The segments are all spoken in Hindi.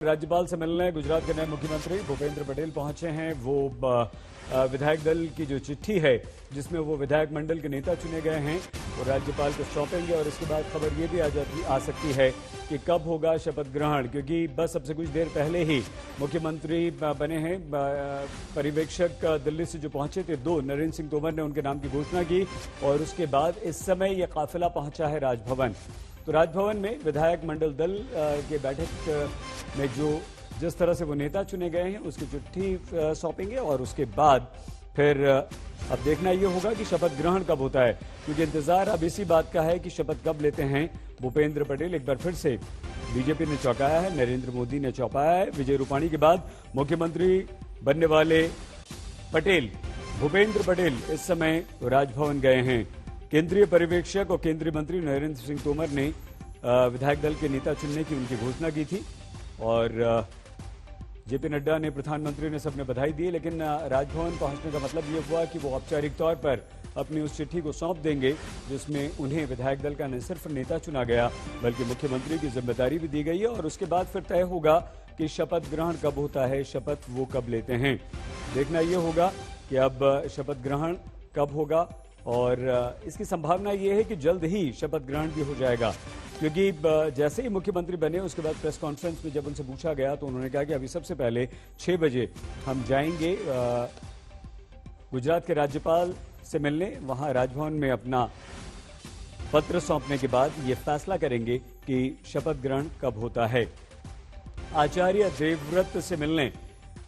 राज्यपाल से मिलने गुजरात के नए मुख्यमंत्री भूपेंद्र पटेल पहुंचे हैं। वो विधायक दल की जो चिट्ठी है जिसमें वो विधायक मंडल के नेता चुने गए हैं वो राज्यपाल को सौंपेंगे और इसके बाद खबर ये भी आ सकती है कि कब होगा शपथ ग्रहण, क्योंकि बस अब से कुछ देर पहले ही मुख्यमंत्री बने हैं। पर्यवेक्षक दिल्ली से जो पहुंचे थे नरेंद्र सिंह तोमर ने उनके नाम की घोषणा की और उसके बाद इस समय यह काफिला पहुंचा है राजभवन। तो राजभवन में विधायक मंडल दल के बैठक में जिस तरह से वो नेता चुने गए हैं उसकी चिट्ठी सौंपेंगे और उसके बाद फिर अब देखना ये होगा कि शपथ ग्रहण कब होता है, क्योंकि इंतजार अब इसी बात का है कि शपथ कब लेते हैं भूपेंद्र पटेल। एक बार फिर से बीजेपी ने चौंकाया है, नरेंद्र मोदी ने चौंकाया है। विजय रूपाणी के बाद मुख्यमंत्री बनने वाले पटेल भूपेंद्र पटेल इस समय राजभवन गए हैं। केंद्रीय पर्यवेक्षक और केंद्रीय मंत्री नरेंद्र सिंह तोमर ने विधायक दल के नेता चुनने की उनकी घोषणा की थी और जेपी नड्डा ने, प्रधानमंत्री ने, सबने बधाई दी। लेकिन राजभवन पहुंचने का मतलब ये हुआ कि वो औपचारिक तौर पर अपनी उस चिट्ठी को सौंप देंगे जिसमें उन्हें विधायक दल का न सिर्फ नेता चुना गया बल्कि मुख्यमंत्री की जिम्मेदारी भी दी गई है और उसके बाद फिर तय होगा कि शपथ ग्रहण कब होता है, शपथ वो कब लेते हैं। देखना ये होगा कि अब शपथ ग्रहण कब होगा और इसकी संभावना ये है कि जल्द ही शपथ ग्रहण भी हो जाएगा, क्योंकि जैसे ही मुख्यमंत्री बने उसके बाद प्रेस कॉन्फ्रेंस में जब उनसे पूछा गया तो उन्होंने कहा कि अभी सबसे पहले 6 बजे हम जाएंगे गुजरात के राज्यपाल से मिलने। वहां राजभवन में अपना पत्र सौंपने के बाद ये फैसला करेंगे कि शपथ ग्रहण कब होता है। आचार्य देवव्रत से मिलने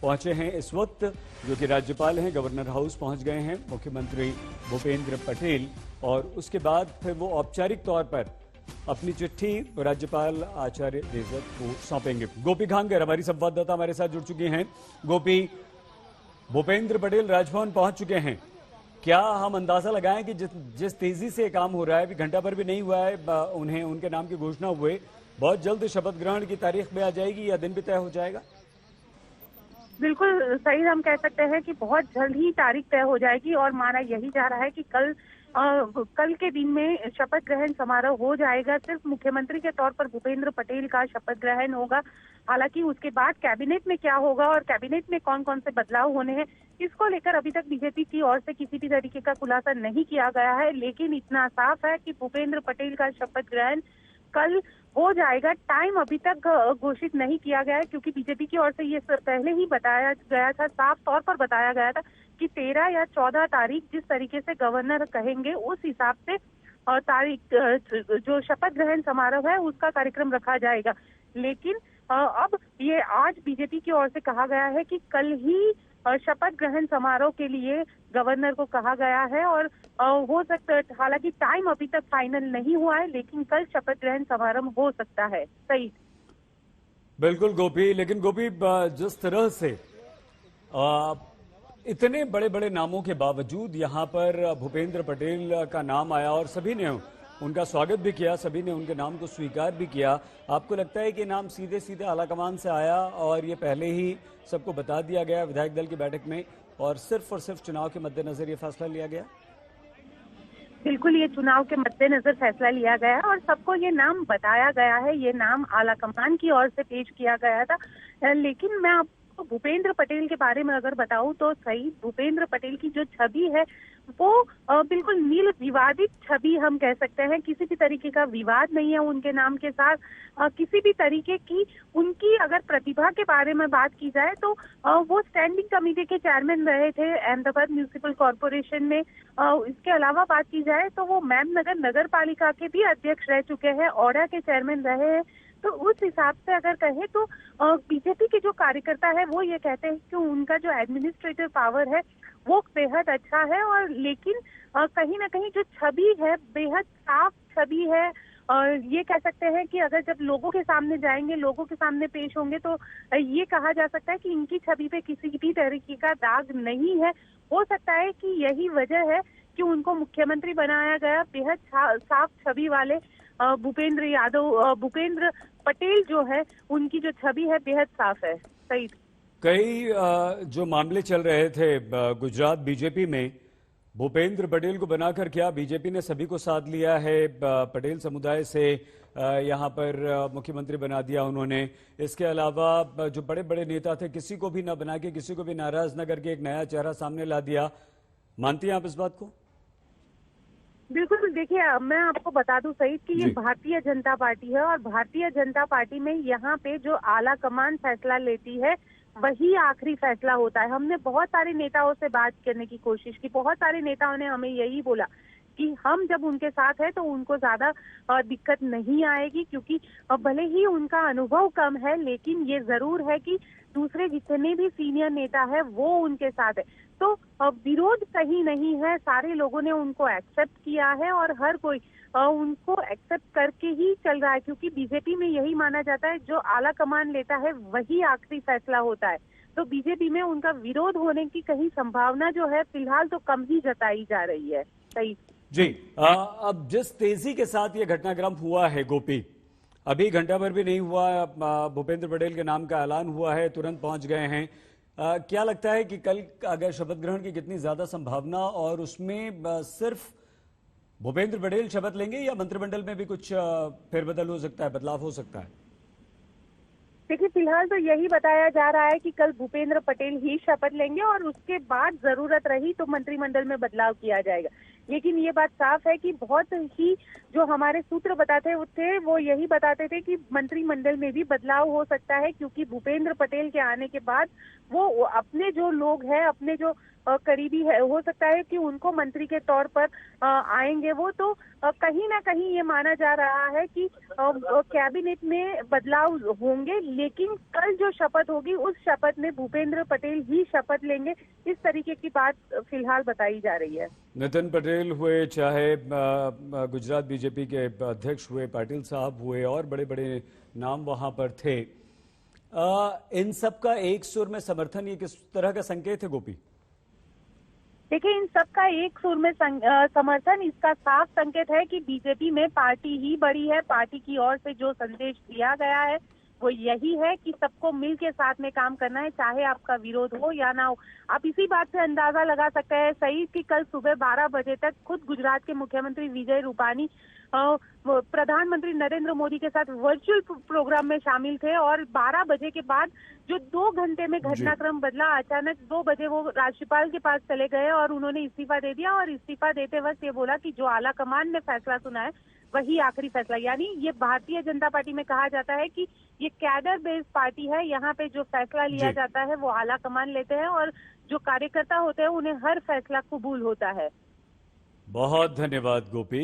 पहुंचे हैं इस वक्त, जो कि राज्यपाल हैं, गवर्नर हाउस पहुंच गए हैं मुख्यमंत्री भूपेंद्र पटेल और उसके बाद फिर वो औपचारिक तौर पर अपनी चिट्ठी राज्यपाल आचार्य देवव्रत को सौंपेंगे। गोपी खानगर हमारी संवाददाता हमारे साथ जुड़ चुकी हैं। गोपी, भूपेंद्र पटेल राजभवन पहुंच चुके हैं, क्या हम अंदाजा लगाएं कि जिस तेजी से काम हो रहा है, अभी घंटा भर भी नहीं हुआ है उन्हें उनके नाम की घोषणा हुए, बहुत जल्द शपथ ग्रहण की तारीख में आ जाएगी या दिन भी तय हो जाएगा? बिल्कुल सही, हम कह सकते हैं कि बहुत जल्द ही तारीख तय हो जाएगी और माना यही जा रहा है कि कल के दिन में शपथ ग्रहण समारोह हो जाएगा। सिर्फ मुख्यमंत्री के तौर पर भूपेंद्र पटेल का शपथ ग्रहण होगा। हालांकि उसके बाद कैबिनेट में क्या होगा और कैबिनेट में कौन कौन से बदलाव होने हैं, इसको लेकर अभी तक बीजेपी की ओर से किसी भी तरीके का खुलासा नहीं किया गया है। लेकिन इतना साफ है कि भूपेंद्र पटेल का शपथ ग्रहण कल हो जाएगा। टाइम अभी तक घोषित नहीं किया गया है, क्योंकि बीजेपी की ओर से ये पहले ही बताया गया था, साफ तौर पर बताया गया था कि 13 या 14 तारीख जिस तरीके से गवर्नर कहेंगे उस हिसाब से तारीख जो शपथ ग्रहण समारोह है उसका कार्यक्रम रखा जाएगा। लेकिन अब ये आज बीजेपी की ओर से कहा गया है कि कल ही शपथ ग्रहण समारोह के लिए गवर्नर को कहा गया है और हो सकता है, हालांकि टाइम अभी तक फाइनल नहीं हुआ है, लेकिन कल शपथ ग्रहण समारोह हो सकता है। सही, बिल्कुल गोपी। लेकिन गोपी, जिस तरह से इतने बड़े बड़े नामों के बावजूद यहाँ पर भूपेंद्र पटेल का नाम आया और सभी ने उनका स्वागत भी किया, सभी ने उनके नाम को स्वीकार भी किया, आपको लगता है कि नाम सीधे सीधे आलाकमान से आया और ये पहले ही सबको बता दिया गया विधायक दल की बैठक में और सिर्फ चुनाव के मद्देनजर ये फैसला लिया गया? बिल्कुल, ये चुनाव के मद्देनजर फैसला लिया गया है और सबको ये नाम बताया गया है, ये नाम आलाकमान की ओर से पेश किया गया था। लेकिन मैं आपको भूपेंद्र पटेल के बारे में अगर बताऊं तो सही, भूपेंद्र पटेल की जो छवि है वो बिल्कुल निर्विवादित छवि हम कह सकते हैं। किसी भी तरीके का विवाद नहीं है उनके नाम के साथ। किसी भी तरीके की उनकी अगर प्रतिभा के बारे में बात की जाए तो वो स्टैंडिंग कमेटी के चेयरमैन रहे थे अहमदाबाद म्यूनिसिपल कॉर्पोरेशन में। इसके अलावा बात की जाए तो वो मैमनगर नगर पालिका के भी अध्यक्ष रह चुके हैं, ओडा के चेयरमैन रहे हैं। तो उस हिसाब से अगर कहें तो बीजेपी के जो कार्यकर्ता है वो ये कहते हैं कि उनका जो एडमिनिस्ट्रेटिव पावर है वो बेहद अच्छा है और लेकिन कहीं ना कहीं जो छवि है बेहद साफ छवि है। ये कह सकते हैं कि अगर जब लोगों के सामने जाएंगे, लोगों के सामने पेश होंगे तो ये कहा जा सकता है कि इनकी छवि पे किसी भी तरीके का दाग नहीं है। हो सकता है कि यही वजह है कि उनको मुख्यमंत्री बनाया गया। बेहद साफ छवि वाले भूपेंद्र पटेल जो है उनकी जो छवि है बेहद साफ है। सही, कई जो मामले चल रहे थे गुजरात बीजेपी में भूपेंद्र पटेल को बनाकर क्या बीजेपी ने सभी को साथ लिया है? पटेल समुदाय से यहां पर मुख्यमंत्री बना दिया उन्होंने। इसके अलावा जो बड़े बड़े नेता थे किसी को भी ना बना के, किसी को भी नाराज न करके एक नया चेहरा सामने ला दिया। मानती हैं आप इस बात को? बिल्कुल, देखिए मैं आपको बता दूं सही कि ये भारतीय जनता पार्टी है और भारतीय जनता पार्टी में यहाँ पे जो आला कमान फैसला लेती है वही आखिरी फैसला होता है। हमने बहुत सारे नेताओं से बात करने की कोशिश की, बहुत सारे नेताओं ने हमें यही बोला कि हम जब उनके साथ है तो उनको ज्यादा दिक्कत नहीं आएगी, क्योंकि भले ही उनका अनुभव कम है लेकिन ये जरूर है कि दूसरे जितने भी सीनियर नेता है वो उनके साथ है। तो विरोध सही नहीं है, सारे लोगों ने उनको एक्सेप्ट किया है और हर कोई उनको एक्सेप्ट करके ही चल रहा है, क्योंकि बीजेपी में यही माना जाता है जो आला कमान लेता है वही आखिरी फैसला होता है। तो बीजेपी में उनका विरोध होने की कहीं संभावना जो है फिलहाल तो कम ही जताई जा रही है। सही जी। अब जिस तेजी के साथ ये घटनाक्रम हुआ है गोपी, अभी घंटा भर भी नहीं हुआ, भूपेंद्र पटेल के नाम का ऐलान हुआ है, तुरंत पहुंच गए हैं। क्या लगता है कि कल अगर शपथ ग्रहण की कितनी ज्यादा संभावना, और उसमें सिर्फ भूपेंद्र पटेल शपथ लेंगे या मंत्रिमंडल में भी कुछ फेरबदल हो सकता है, बदलाव हो सकता है? देखिए, फिलहाल तो यही बताया जा रहा है कि कल भूपेंद्र पटेल ही शपथ लेंगे और उसके बाद जरूरत रही तो मंत्रिमंडल में बदलाव किया जाएगा। लेकिन ये बात साफ है कि बहुत ही जो हमारे सूत्र बताते थे वो यही बताते थे कि मंत्रिमंडल में भी बदलाव हो सकता है, क्योंकि भूपेंद्र पटेल के आने के बाद वो अपने जो लोग हैं, अपने जो करीबी है, हो सकता है कि उनको मंत्री के तौर पर आएंगे वो। तो कहीं ना कहीं ये माना जा रहा है कि कैबिनेट में बदलाव होंगे, लेकिन कल जो शपथ होगी उस शपथ में भूपेंद्र पटेल ही शपथ लेंगे, इस तरीके की बात फिलहाल बताई जा रही है। नितिन पटेल हुए, चाहे गुजरात बीजेपी के अध्यक्ष हुए, पाटिल साहब हुए, और बड़े बड़े नाम वहां पर थे, इन सब का एक सुर में समर्थन, ये किस तरह का संकेत है गोपी? देखिए, इन सबका एक सुर में समर्थन इसका साफ संकेत है कि बीजेपी में पार्टी ही बड़ी है। पार्टी की ओर से जो संदेश दिया गया है वो यही है कि सबको मिल के साथ में काम करना है, चाहे आपका विरोध हो या ना हो। आप इसी बात से अंदाजा लगा सकते हैं सही कि कल सुबह 12 बजे तक खुद गुजरात के मुख्यमंत्री विजय रूपानी प्रधानमंत्री नरेंद्र मोदी के साथ वर्चुअल प्रोग्राम में शामिल थे, और 12 बजे के बाद जो 2 घंटे में घटनाक्रम बदला, अचानक 2 बजे वो राज्यपाल के पास चले गए और उन्होंने इस्तीफा दे दिया। और इस्तीफा देते वक्त ये बोला कि जो आला कमान ने फैसला सुना है वही आखिरी फैसला। यानी ये भारतीय जनता पार्टी में कहा जाता है कि ये कैडर बेस्ड पार्टी है, यहाँ पे जो फैसला लिया जाता है वो आला कमान लेते हैं और जो कार्यकर्ता होते हैं उन्हें हर फैसला कबूल होता है। बहुत धन्यवाद गोपी।